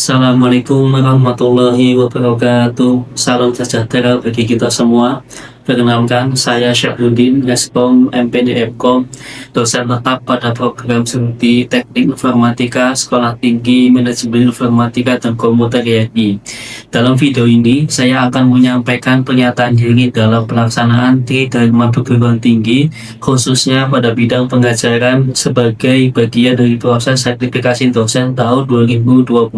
Assalamualaikum warahmatullahi wabarakatuh. Salam sejahtera bagi kita semua. Perkenalkan, saya Syahruddin, Reskom MPDFkom, dosen tetap pada program studi Teknik Informatika Sekolah Tinggi Manajemen Informatika dan Komputer YI. Dalam video ini, saya akan menyampaikan pernyataan diri dalam pelaksanaan Tridharma Perguruan Tinggi, khususnya pada bidang pengajaran sebagai bagian dari proses sertifikasi dosen tahun 2025.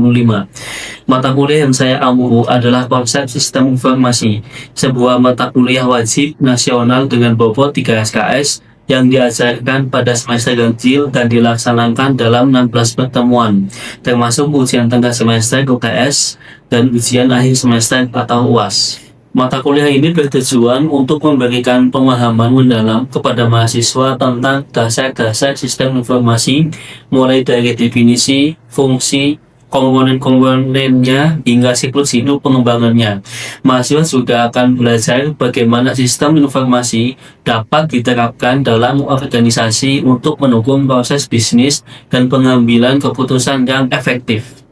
Mata kuliah yang saya ampu adalah konsep sistem informasi, sebuah mata kuliah wajib nasional dengan bobot 3 SKS yang diajarkan pada semester ganjil dan dilaksanakan dalam 16 pertemuan, termasuk ujian tengah semester UTS dan ujian akhir semester atau UAS. Mata kuliah ini bertujuan untuk memberikan pemahaman mendalam kepada mahasiswa tentang dasar-dasar sistem informasi, mulai dari definisi, fungsi, komponen-komponennya hingga siklus hidup pengembangannya. Mahasiswa juga akan belajar bagaimana sistem informasi dapat diterapkan dalam organisasi untuk mendukung proses bisnis dan pengambilan keputusan yang efektif.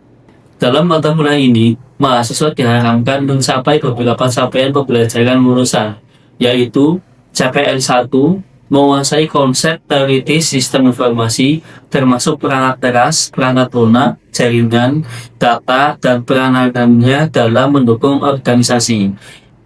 Dalam mata kuliah ini, mahasiswa diharapkan mencapai beberapa capaian pembelajaran lulusan, yaitu capaian 1, menguasai konsep teoritis sistem informasi, termasuk perangkat keras, perangkat lunak, jaringan, data, dan peranannya dalam mendukung organisasi.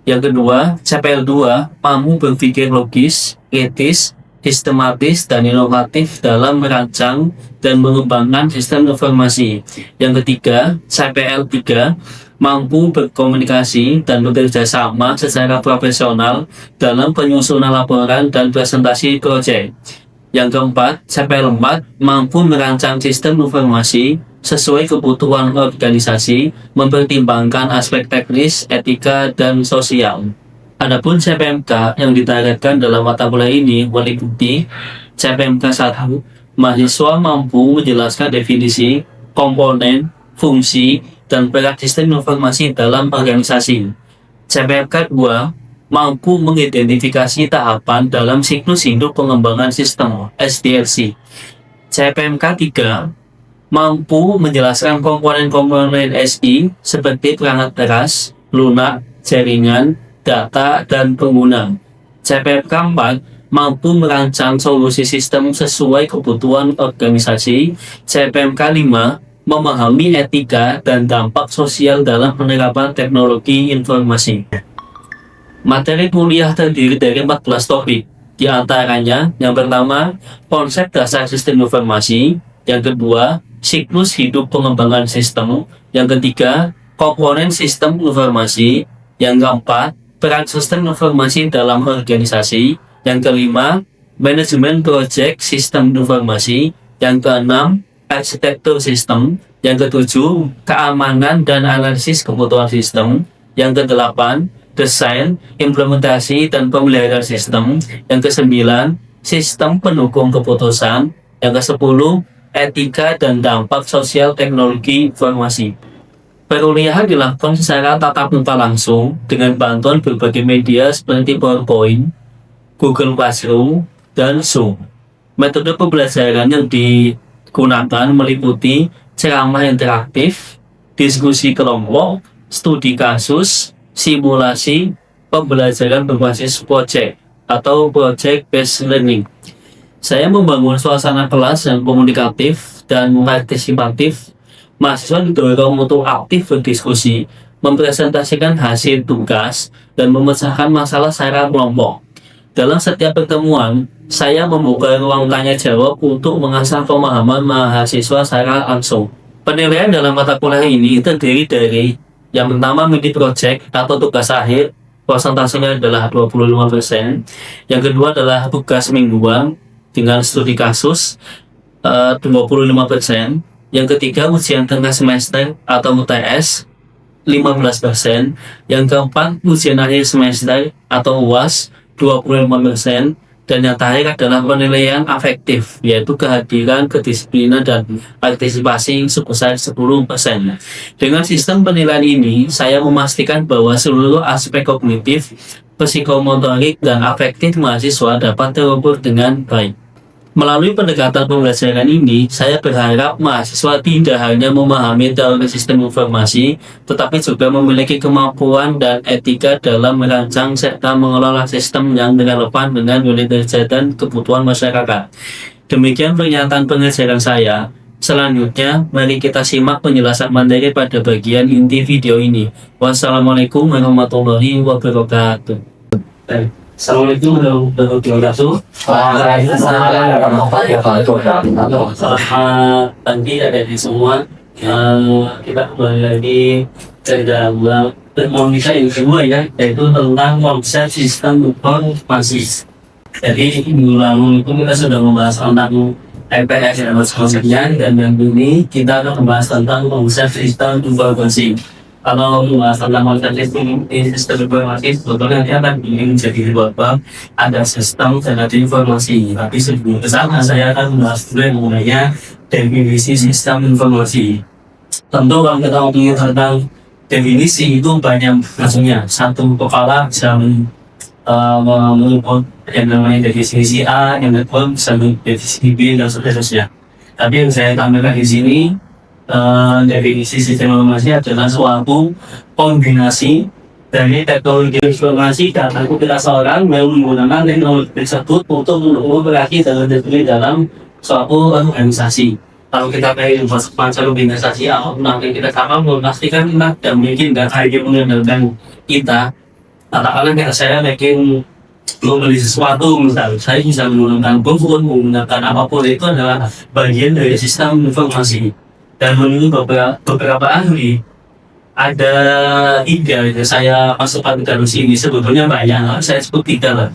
Yang kedua, capaian 2, mampu berpikir logis, etis, sistematis, dan inovatif dalam merancang dan mengembangkan sistem informasi. Yang ketiga, capaian 3, mampu berkomunikasi dan bekerja sama secara profesional dalam penyusunan laporan dan presentasi proyek. Yang keempat, capaian 4, mampu merancang sistem informasi sesuai kebutuhan organisasi, mempertimbangkan aspek teknis, etika, dan sosial. Adapun CPMK yang ditargetkan dalam mata kuliah ini meliputi CPMK 1, mahasiswa mampu menjelaskan definisi, komponen, fungsi, dan peran sistem informasi dalam organisasi. CPMK 2, mampu mengidentifikasi tahapan dalam siklus hidup pengembangan sistem SDLC. CPMK 3, mampu menjelaskan komponen-komponen SI seperti perangkat keras, lunak, jaringan, data, dan pengguna. CPMK 4, mampu merancang solusi sistem sesuai kebutuhan organisasi. CPMK 5, memahami etika dan dampak sosial dalam penerapan teknologi informasi. Materi kuliah terdiri dari 14 topik, di antaranya yang pertama, konsep dasar sistem informasi, yang kedua, siklus hidup pengembangan sistem, yang ketiga, komponen sistem informasi, yang keempat, peran sistem informasi dalam organisasi, yang kelima, manajemen proyek sistem informasi, yang keenam, arsitektur sistem, yang ketujuh, keamanan dan analisis kebutuhan sistem, yang kedelapan, desain, implementasi, dan pemeliharaan sistem, yang kesembilan, sistem pendukung keputusan, yang kesepuluh, etika dan dampak sosial teknologi informasi. Perkuliahan dilakukan secara tatap muka langsung dengan bantuan berbagai media seperti PowerPoint, Google Classroom, dan Zoom. Metode pembelajaran yang digunakan meliputi ceramah interaktif, diskusi kelompok, studi kasus, simulasi, pembelajaran berbasis proyek atau project based learning. Saya membangun suasana kelas yang komunikatif dan partisipatif. Mahasiswa didorong untuk aktif berdiskusi, mempresentasikan hasil tugas, dan memecahkan masalah secara kelompok. Dalam setiap pertemuan, saya membuka ruang tanya jawab untuk mengasah pemahaman mahasiswa secara langsung. Penilaian dalam mata kuliah ini terdiri dari yang pertama mini project atau tugas akhir, persentasenya adalah 25%. Yang kedua adalah tugas mingguan dengan studi kasus 25%. Yang ketiga ujian tengah semester atau UTS 15%. Yang keempat ujian akhir semester atau UAS 25%. Dan yang terakhir adalah penilaian afektif, yaitu kehadiran, kedisiplinan, dan partisipasi sebesar 10%. Dengan sistem penilaian ini, saya memastikan bahwa seluruh aspek kognitif, psikomotorik, dan afektif mahasiswa dapat terukur dengan baik. Melalui pendekatan pembelajaran ini, saya berharap mahasiswa tidak hanya memahami teori sistem informasi, tetapi juga memiliki kemampuan dan etika dalam merancang serta mengelola sistem yang relevan dengan unit kerja dan kebutuhan masyarakat. Demikian pernyataan pengajaran saya. Selanjutnya, mari kita simak penjelasan materi pada bagian inti video ini. Wassalamualaikum warahmatullahi wabarakatuh. Assalamualaikum warahmatullahi wabarakatuh. Selamat pagi adik-adik semua. Kita kembali lagi ke dalam pertemuan kita yang kedua ya, yaitu tentang konsep sistem informasi. Jadi minggu lalu itu kita sudah membahas tentang EPS dan konsepnya, dan yang ini kita akan membahas tentang konsep sistem informasi. Kalau membahas tentang konsep sistem informasi, sebetulnya dia akan menjadi dua bab, ada sistem dan ada informasi. Tapi sebelum ke sana, saya akan membahas dulu yang mengenai definisi sistem informasi. Tentu kalau kita ngomongin tentang definisi itu banyak maksudnya. Satu kepala bisa menyebut yang namanya definisi A, yang kedua bisa definisi B, dan seterusnya. Tapi yang saya tampilkan di sini, definisi sistem informasi adalah suatu kombinasi dari teknologi informasi dan aktivitas orang yang menggunakan teknologi tersebut untuk beroperasi dalam suatu organisasi. Kalau kita pengen masuk organisasi apapun nanti kita kapan memastikan kita tidak mungkin dan hanya mengandalkan kita. Katakanlah saya bikin mau beli sesuatu, misalnya saya bisa menggunakan handphone, menggunakan apapun, itu adalah bagian dari sistem informasi. Dan menurut beberapa ahli, ada tiga yang saya masukkan ke dalam sini. Sebetulnya banyak, saya sebut tiga lah.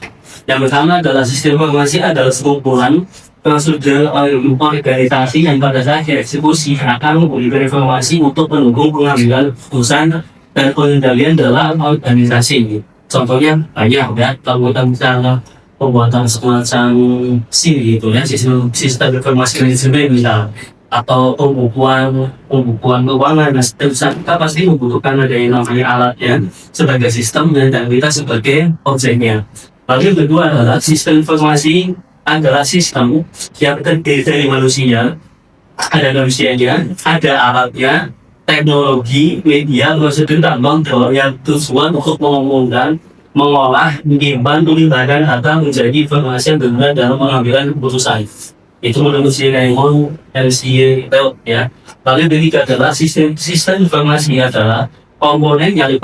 Yang pertama adalah sistem informasi adalah sekumpulan prosedur organisasi yang pada saat eksekusi akan memberikan informasi untuk mendukung pengambilan keputusan dan pengendalian dalam organisasi. Contohnya banyak ya, kalau kita misalnya pembuatan semacam SIM gitu ya, sistem informasi manajemen misalnya, atau pembukuan keuangan, dan seterusnya, kita pasti membutuhkan ada yang namanya alatnya sebagai sistem dan kita sebagai objeknya. Lalu yang kedua adalah sistem informasi adalah sistem yang terdiri dari manusia, ada manusianya, ada alatnya, teknologi, media, prosedur, dan kontrol yang tujuan untuk mengumpulkan, mengolah, menyimpan, mengirimkan, atau menjadi informasi yang benar dalam pengambilan keputusan. Itu menurut si Raymond LCA itu ya. Lalu yang ketiga adalah sistem informasi adalah komponen yang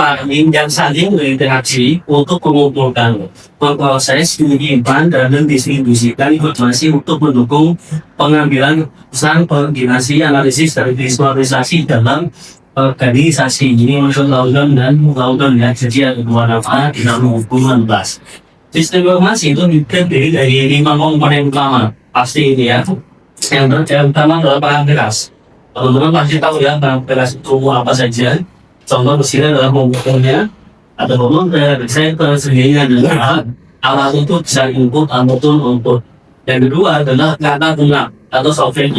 saling berinteraksi untuk mengumpulkan, memproses, menyimpan, dan mendistribusikan informasi untuk mendukung pengambilan keputusan, koordinasi, analisis, dan visualisasi dalam organisasi. Ini maksud Laudon ya. Jadi ada dua nama di dalam hubungan bahas. Sistem informasi itu terdiri dari 5 komponen utama. Pasti ini ya. Yang pertama adalah perang keras. Teman-teman pasti tahu ya perang keras itu apa saja. Contoh mesinnya adalah komputernya, ada komputer, saya sendirinya adalah alat itu bisa input ataupun output. Yang kedua adalah kata guna atau software,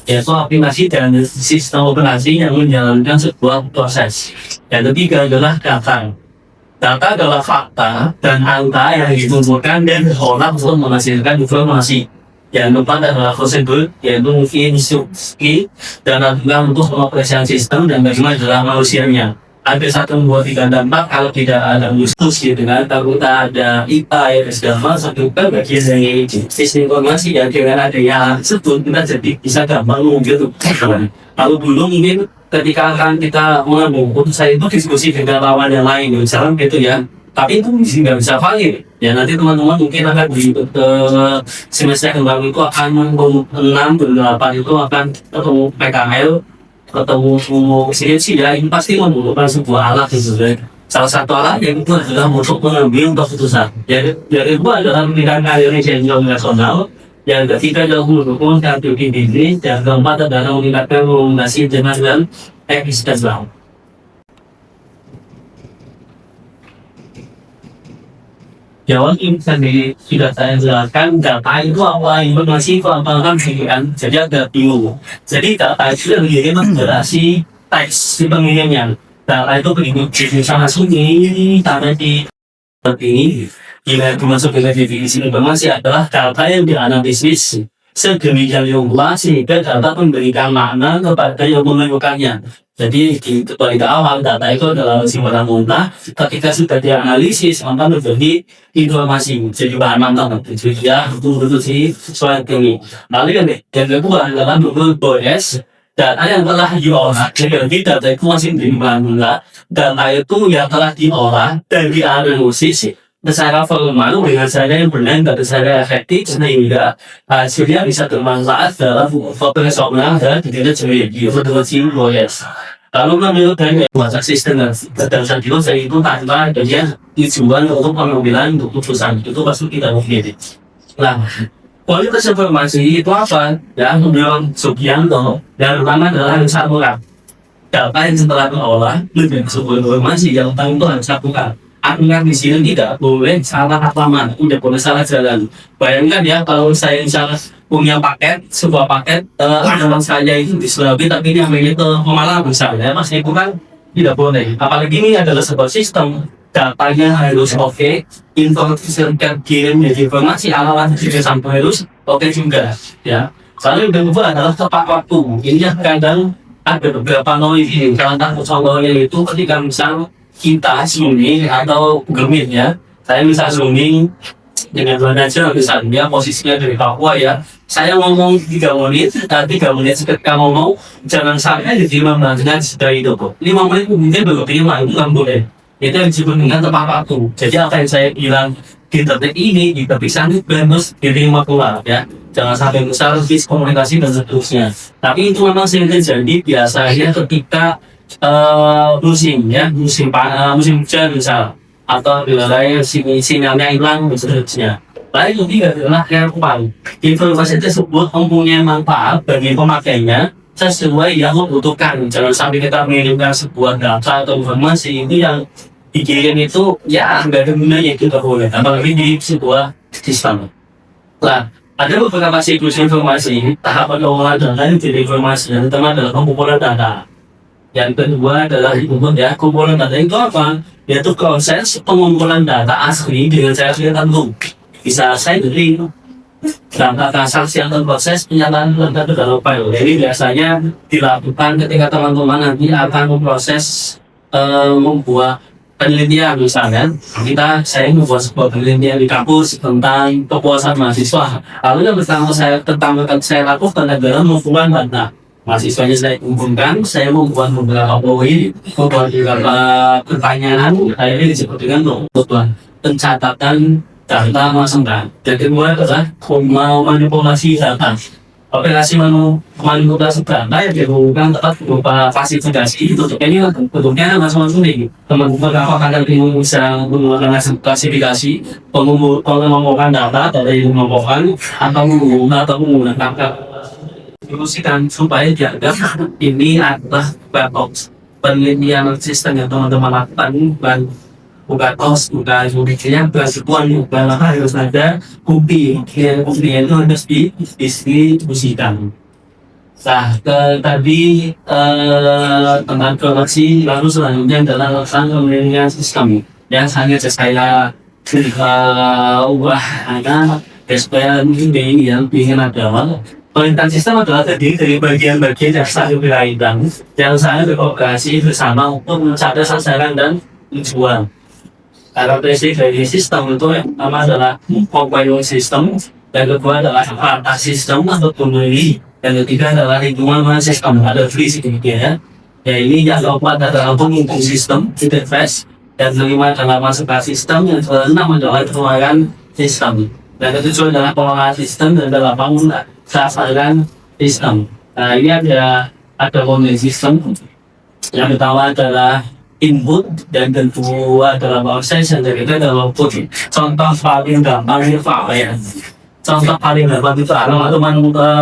yaitu aplikasi dan sistem operasi yang menjalankan sebuah proses. Yang ketiga adalah data. Data adalah fakta dan angka yang dikumpulkan dan diolah untuk menghasilkan informasi. Yang keempat adalah prosedur, yaitu instruksi dan aturan untuk mengoperasikan sistem, dan kelima adalah manusianya. Ada 1, 2, 3, dan 4 kalau tidak ada instruksi dengan takutnya ada IPA ya segala macam, juga bagian dari sistem informasi ya. Dengan adanya tersebut kita jadi bisa gampang gitu. Lalu dulu mungkin ketika akan kita mengambil keputusan itu diskusi dengan lawan yang lain misalnya gitu ya. Tapi itu nggak bisa valid ya. Nanti teman-teman mungkin akan di semester yang baru itu akan 6 dan 8 itu akan ketemu PKL, ketemu CNC ya. Ini pasti membutuhkan sebuah alat gitu ya. Salah satu alat yang itu adalah untuk mengambil keputusan. Yang kedua adalah pendidikan karir jenjang nasional. Yang ketiga adalah mendukung strategi bisnis. Yang keempat adalah meningkatkan komunikasi dengan efisiensi. Jawab ini tadi sudah saya jelaskan, data itu apa, informasi itu apa kan, jadi agak bingung. Jadi data itu yang menjadi teks di pengirimnya. Data itu begini, sama sunyi, data di seperti ini. Jika dimasuk ke definisi informasi adalah data yang dianalisis sedemikian rupa sehingga dapat memberikan makna kepada yang memerlukannya. Jadi di kebalik awal data itu adalah simpulan mutlak. Ketika sudah dianalisis maka menjadi informasi, jadi bahan mantap. Jadi ya betul-betul sih soal ini. Lalu yang kedua adalah menurut BOS, data yang telah diolah. Jadi data itu masih menjadi bahan mutlak. Data itu yang telah diolah dan dianalisis secara formal dengan cara yang benar dan secara efektif sehingga hasilnya bisa bermanfaat dalam operasional dan tidak jadi produksi BOS. Lalu menurut dari bahasa sistem dan saya itu tanpa adanya tujuan untuk pengambilan keputusan itu pasti tidak mungkin. Nah, kualitas informasi itu apa? Ya, menurut Sugianto yang pertama adalah harus akurat. Data yang setelah diolah lebih sebuah informasi yang utama itu harus akurat. Akurat di sini tidak boleh salah alamat, tidak boleh salah jalan. Bayangkan ya kalau saya misalnya punya paket, sebuah paket, alamat saya itu di Sulawesi tapi ini ambilnya ke Malang misalnya, mas itu kan tidak boleh. Apalagi ini adalah sebuah sistem, datanya harus oke, informasi kirim jadi informasi alamat juga sampai harus oke juga, ya. Lalu yang kedua adalah tepat waktu. Ini yang kadang ada beberapa noise ini. Contohnya itu ketika misal kita zooming atau gemit ya, saya bisa zooming dengan manajer misalnya posisinya dari Papua ya, saya ngomong 3 menit, 3 menit seketika ngomong, jangan sampai jadi 5 menit sudah itu kok 5 menit mungkin berlebih itu kan boleh, itu yang disebut dengan tepat waktu. Jadi apa yang saya bilang di detik ini juga bisa harus diterima keluar ya, jangan sampai misal miskomunikasi dan seterusnya. Tapi itu memang sering terjadi biasanya ketika musim ya, musim hujan misal atau wilayah sinyalnya hilang dan seterusnya. Lalu yang ketiga adalah relevan. Informasi tersebut mempunyai manfaat bagi pemakainya sesuai yang membutuhkan. Jangan sampai kita mengirimkan sebuah data atau informasi itu yang dikirim itu ya nggak ada gunanya, itu tidak boleh. Apalagi di sebuah sistem. Nah, ada beberapa siklus informasi, tahapan pengolahan data yang jadi informasi. Yang pertama adalah pengumpulan data. Yang kedua adalah kumpulan data itu apa? Yaitu proses pengumpulan data asli dengan cara tertentu. Bisa saya dari data transaksi yang terproses penyataan data dalam file. Jadi biasanya dilakukan ketika teman-teman nanti akan memproses membuat penelitian misalnya. Saya membuat sebuah penelitian di kampus tentang kepuasan mahasiswa. Lalu yang pertama saya lakukan adalah mengumpulkan data. Mahasiswanya saya kumpulkan, saya membuat beberapa poin, membuat beberapa pertanyaan, akhirnya disebut dengan pencatatan data masukan. Dan kedua adalah manipulasi data. Operasi manipulasi data yang dilakukan tepat berupa klasifikasi itu. Ini bentuknya masing-masing nih. Teman-teman akan bisa menggunakan klasifikasi, pengumpulan data dari mengumpulkan atau menggunakan distribusikan supaya dianggap ini adalah penelitian sistem yang teman-teman lakukan, bukan bukan harus ada bukti itu harus didistribusikan. Nah, tadi tentang koneksi, lalu selanjutnya adalah tentang penelitian sistem yang hanya saya ubah ada supaya ini yang ingin ada. Penelitian sistem adalah terdiri dari bagian-bagian yang saling berkaitan yang saling berkooperasi bersama untuk mencapai sasaran dan tujuan. Karakteristik dari sistem itu yang pertama adalah compilation system, yang kedua adalah data sistem atau pemilih, yang ketiga adalah lingkungan sistem. Ada free sedikitnya ya. Ini yang keempat adalah pengumpul sistem interface, yang kelima adalah masukan sistem, yang keenam adalah pengeluaran sistem, dan ketujuh adalah pengolahan sistem, dan delapan sasaran sistem. Nah, ini ada komponen sistem. Yang pertama adalah input dan kedua adalah proses, yang ketiga adalah output. Contoh paling gampang itu apa ya? Contoh paling gampang itu teman-teman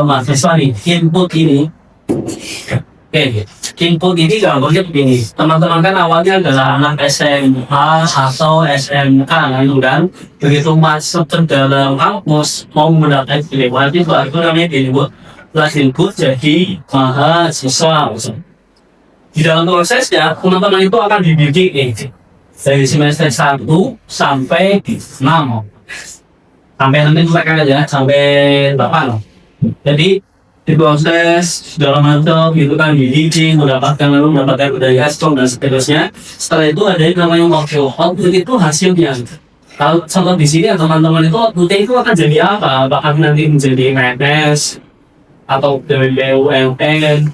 mahasiswa nih, input ini. Input ini gampangnya begini. Teman-teman kan awalnya adalah anak SMA atau SMK kan, begitu masuk ke dalam kampus mau mendapatkan ilmu itu namanya input. Setelah input jadi mahasiswa. Di dalam prosesnya teman-teman itu akan dididik dari semester 1 sampai 6. Sampai nanti mereka aja sampai 8. Jadi diproses segala macam gitu kan, dididik, mendapatkan budaya ekspor dan seterusnya. Setelah itu ada yang namanya workflow. Output itu hasilnya. Kalau contoh di sini ya teman-teman, itu outputnya itu akan jadi apa? Apakah nanti menjadi PNS atau BUMN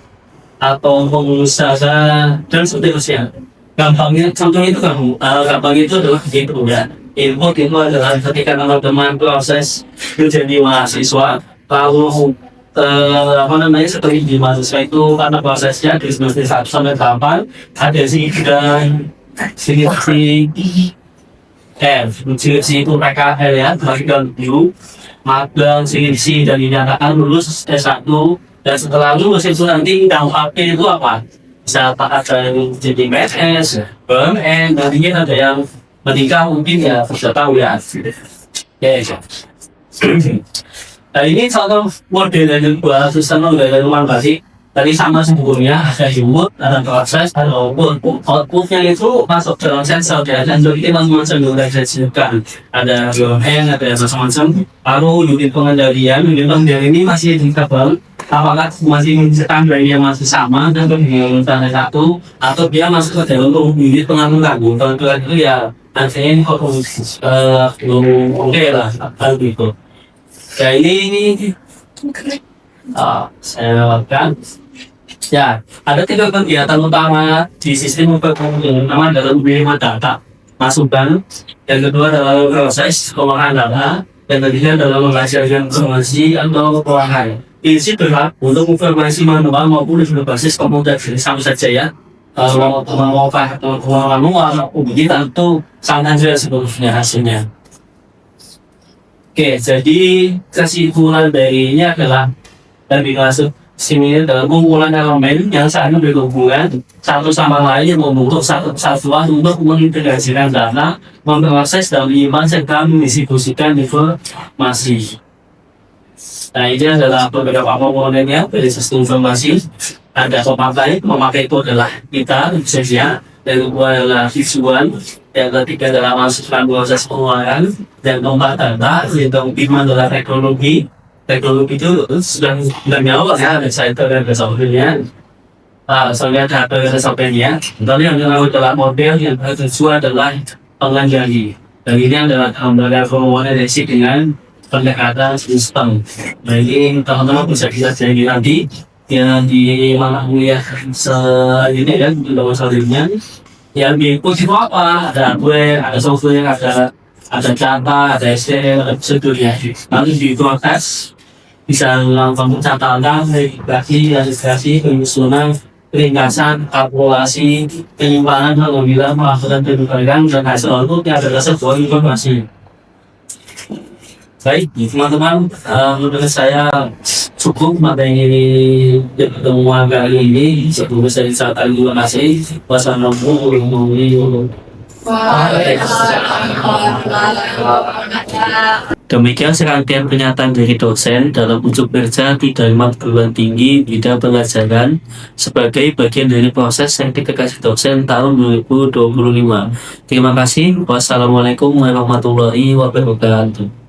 atau pengusaha dan seterusnya. Gampangnya contohnya itu kan, gampangnya itu adalah gitu ya. Input itu adalah ketika teman-teman proses menjadi mahasiswa, lalu apa namanya, seperti di mahasiswa itu karena prosesnya dari semester 1 sampai 8 ada sidang, skripsi, skripsi itu PKL ya, bagian dulu magang, skripsi, dan dinyatakan lulus S1. Dan setelah lulus itu nanti dampaknya itu apa? Bisa ada yang jadi PNS, BUMN, nantinya ada yang menikah mungkin ya, sudah tahu ya. Oke. Nah ini contoh model dari dua sistem dari rumah basi. Tadi sama sebelumnya ada input, ada proses, ada output. Outputnya itu masuk dalam sensor ya, sensor itu macam-macam yang sudah disebutkan. Ada BUMN, ada macam-macam. Lalu unit pengendalian ini masih di kabel. Apakah masih standar yang masih sama dan dengan standar satu, atau dia masuk ke dalam unit pengamatan? Kalau itu ya nantinya ini belum oke lah, hal gitu. Ya ini saya lakukan. Ya, ada 3 kegiatan utama di sistem pemrograman. Pertama adalah menerima data masukan, yang kedua adalah proses pengolahan data, dan ketiga adalah menghasilkan informasi atau keuangan. Ini sih berlaku untuk informasi manual maupun berbasis komputer, jadi sama saja ya. Kalau mau atau keuangan manual, begitu tentu sama saja sebetulnya hasilnya. Oke, jadi kesimpulan dari ini adalah lebih masuk sini dalam kumpulan elemen yang saling berhubungan satu sama lain, yang membentuk satu kesatuan untuk mengintegrasikan data, memproses dan menyimpan serta mendistribusikan informasi. Nah ini adalah beberapa komponennya dari sistem informasi. Ada pemakai itu adalah kita misalnya, yang kedua adalah visual, yang ketiga adalah masukan proses pengeluaran, dan keempat data, yang kelima adalah teknologi. Teknologi itu sudah nyawa ya, ada saya dan ada softwarenya. Soalnya ada softwarenya. Dan yang adalah model yang kedua adalah pengendali. Dan ini adalah gambaran komunikasi dengan pendekatan sistem. Nah ini teman-teman bisa jadi nanti yang di mana kuliah ini kan untuk softwarenya. Yang diikuti apa? Ada hardware, ada software, ada data, ada STL, ada prosedurnya. Lalu diproses, bisa melakukan pencatatan, registrasi, penyusunan, ringkasan, kalkulasi, penyimpanan, pengambilan, melakukan penukaran, dan hasil outputnya adalah sebuah informasi. Baik, teman-teman, menurut saya cukup materi pertemuan kali ini. Sebelum saya sampaikan terima kasih. Wassalamualaikum warahmatullahi wabarakatuh. Demikian serangkaian pernyataan dari dosen dalam ujuk kerja di Dharma Perguruan Tinggi bidang pelajaran sebagai bagian dari proses sertifikasi dosen tahun 2025. Terima kasih. Wassalamualaikum warahmatullahi wabarakatuh.